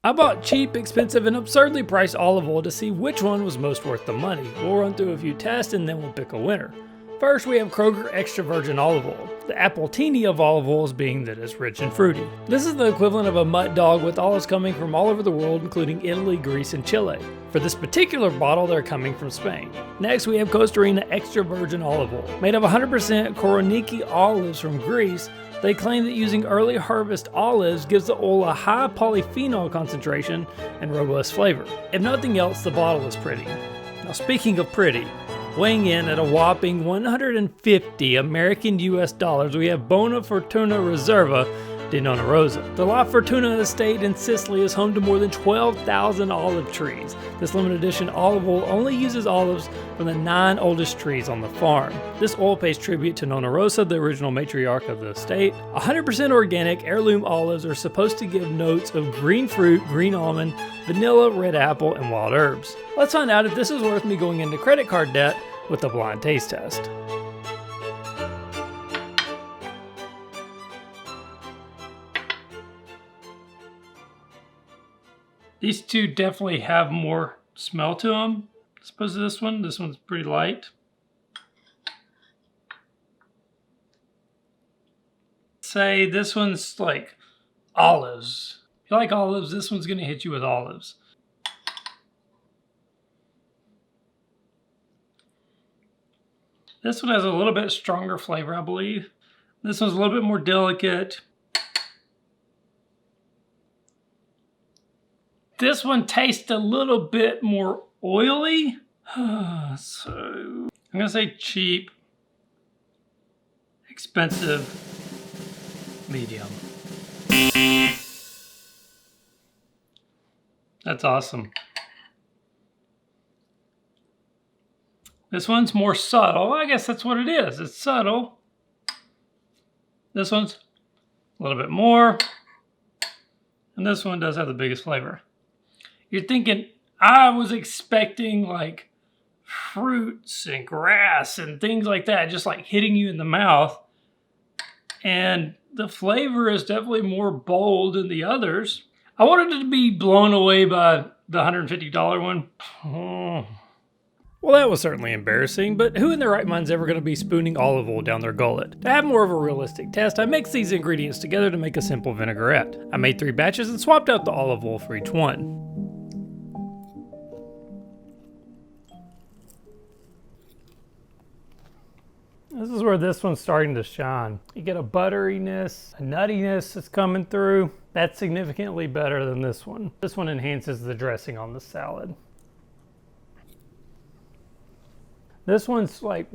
I bought cheap, expensive, and absurdly priced olive oil to see which one was most worth the money. We'll run through a few tests and then we'll pick a winner. First, we have Kroger extra virgin olive oil. The appletini of olive oils being that it's rich and fruity. This is the equivalent of a mutt dog with olives coming from all over the world, including Italy, Greece, and Chile. For this particular bottle, they're coming from Spain. Next, we have Kosterina extra virgin olive oil. Made of 100% Koroniki olives from Greece, they claim that using early harvest olives gives the oil a high polyphenol concentration and robust flavor. If nothing else, the bottle is pretty. Now, speaking of pretty, weighing in at a whopping 150 American US dollars, we have Bona Fortuna Riserva di Nonna Rosa. The La Fortuna estate in Sicily is home to more than 12,000 olive trees. This limited edition olive oil only uses olives from the 9 oldest trees on the farm. This oil pays tribute to Nonna Rosa, the original matriarch of the estate. 100% organic heirloom olives are supposed to give notes of green fruit, green almond, vanilla, red apple, and wild herbs. Let's find out if this is worth me going into credit card debt with a blind taste test. These two definitely have more smell to them. As opposed to this one's pretty light. Say this one's like olives. If you like olives, this one's gonna hit you with olives. This one has a little bit stronger flavor, I believe. This one's a little bit more delicate. This one tastes a little bit more oily. So I'm gonna say cheap, expensive, medium. That's awesome. This one's more subtle. I guess that's what it is. It's subtle. This one's a little bit more. And this one does have the biggest flavor. You're thinking, I was expecting like fruits and grass and things like that, just like hitting you in the mouth. And the flavor is definitely more bold than the others. I wanted to be blown away by the $150 one. Oh. Well, that was certainly embarrassing, but who in their right mind is ever going to be spooning olive oil down their gullet? To have more of a realistic test, I mixed these ingredients together to make a simple vinaigrette. I made 3 batches and swapped out the olive oil for each one. This is where this one's starting to shine. You get a butteriness, a nuttiness that's coming through. That's significantly better than this one. This one enhances the dressing on the salad. This one's like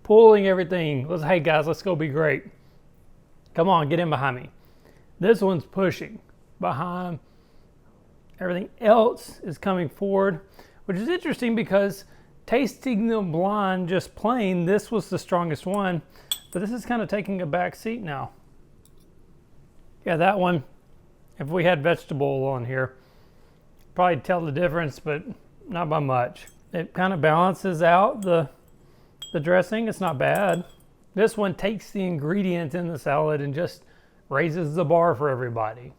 pulling everything. Hey guys, let's go be great. Come on, get in behind me. This one's pushing behind. Everything else is coming forward, which is interesting because tasting them blind, just plain, this was the strongest one, but this is kind of taking a back seat now. Yeah, that one, if we had vegetable oil on here, probably tell the difference, but not by much. It kind of balances out the dressing. It's not bad. This one takes the ingredients in the salad and just raises the bar for everybody.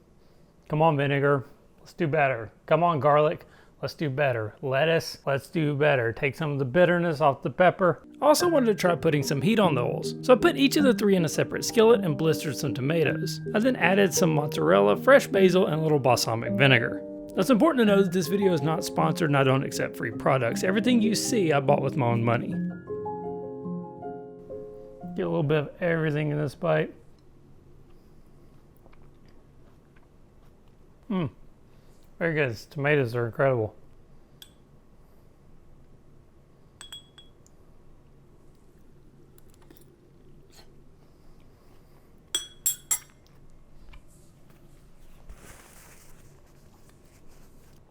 Come on, vinegar, let's do better. Come on, garlic, let's do better. Lettuce, let's do better. Take some of the bitterness off the pepper. I also wanted to try putting some heat on the oils, so I put each of the 3 in a separate skillet and blistered some tomatoes. I then added some mozzarella, fresh basil, and a little balsamic vinegar. It's important to know that this video is not sponsored and I don't accept free products. Everything you see I bought with my own money. Get a little bit of everything in this bite. Very good. These tomatoes are incredible.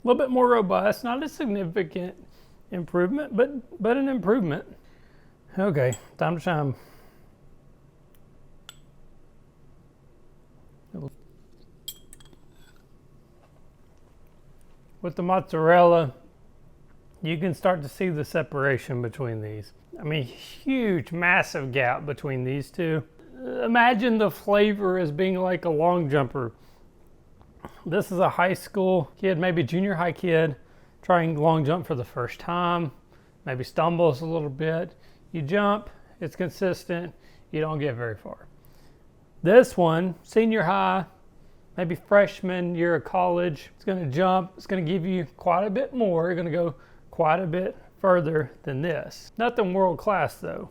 A little bit more robust, not a significant improvement, but an improvement. Okay, time to shine. With the mozzarella, you can start to see the separation between these. I mean, huge, massive gap between these two. Imagine the flavor as being like a long jumper. This is a high school kid, maybe junior high kid, trying long jump for the first time, maybe stumbles a little bit. You jump, it's consistent, you don't get very far. This one, senior high, maybe freshman year of college, it's going to jump, it's going to give you quite a bit more, you're going to go quite a bit further than this. Nothing world class though.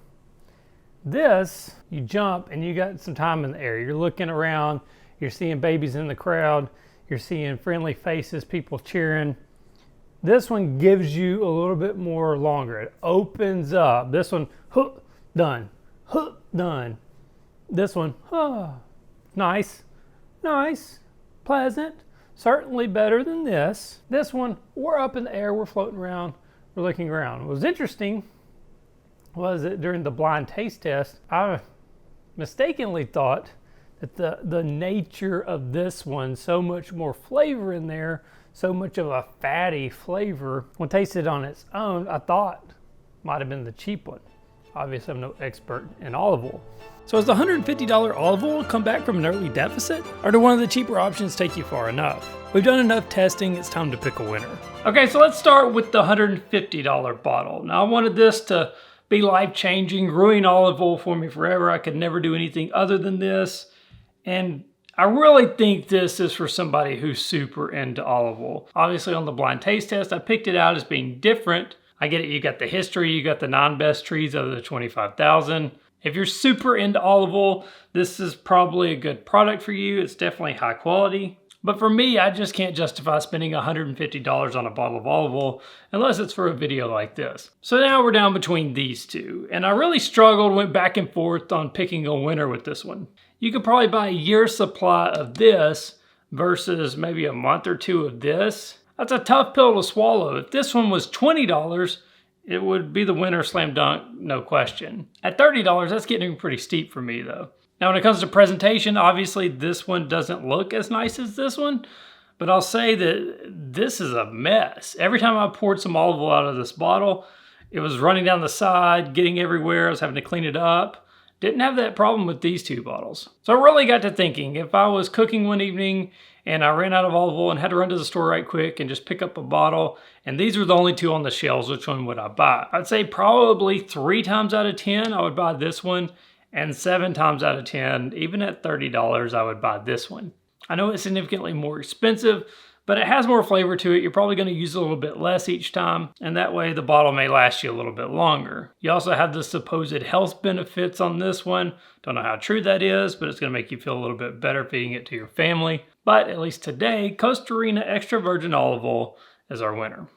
This, you jump and you got some time in the air. You're looking around, you're seeing babies in the crowd, you're seeing friendly faces, people cheering. This one gives you a little bit more longer. It opens up. This one, done, done. This one, nice, pleasant, certainly better than this. This one, we're up in the air, we're floating around, we're looking around. What was interesting was that during the blind taste test, I mistakenly thought that the nature of this one, so much more flavor in there, so much of a fatty flavor, when tasted on its own, I thought might have been the cheap one. Obviously, I'm no expert in olive oil. So has the $150 olive oil come back from an early deficit? Or do one of the cheaper options take you far enough? We've done enough testing, it's time to pick a winner. Okay, so let's start with the $150 bottle. Now I wanted this to be life-changing, ruin olive oil for me forever. I could never do anything other than this. And I really think this is for somebody who's super into olive oil. Obviously on the blind taste test, I picked it out as being different. I get it, you got the history, you got the 9 best trees out of the 25,000. If you're super into olive oil, this is probably a good product for you. It's definitely high quality. But for me, I just can't justify spending $150 on a bottle of olive oil unless it's for a video like this. So now we're down between these two. And I really struggled, went back and forth on picking a winner with this one. You could probably buy a year's supply of this versus maybe a month or two of this. That's a tough pill to swallow. If this one was $20, it would be the winner slam dunk, no question. At $30, that's getting pretty steep for me though. Now when it comes to presentation, obviously this one doesn't look as nice as this one, but I'll say that this is a mess. Every time I poured some olive oil out of this bottle, it was running down the side, getting everywhere, I was having to clean it up. Didn't have that problem with these two bottles. So I really got to thinking, if I was cooking one evening and I ran out of olive oil and had to run to the store right quick and just pick up a bottle, and these were the only two on the shelves, which one would I buy? I'd say probably 3 times out of 10, I would buy this one, and 7 times out of 10, even at $30, I would buy this one. I know it's significantly more expensive, but it has more flavor to it. You're probably going to use a little bit less each time, and that way the bottle may last you a little bit longer. You also have the supposed health benefits on this one. Don't know how true that is, but it's going to make you feel a little bit better feeding it to your family. But at least today, Kosterina extra virgin olive oil is our winner.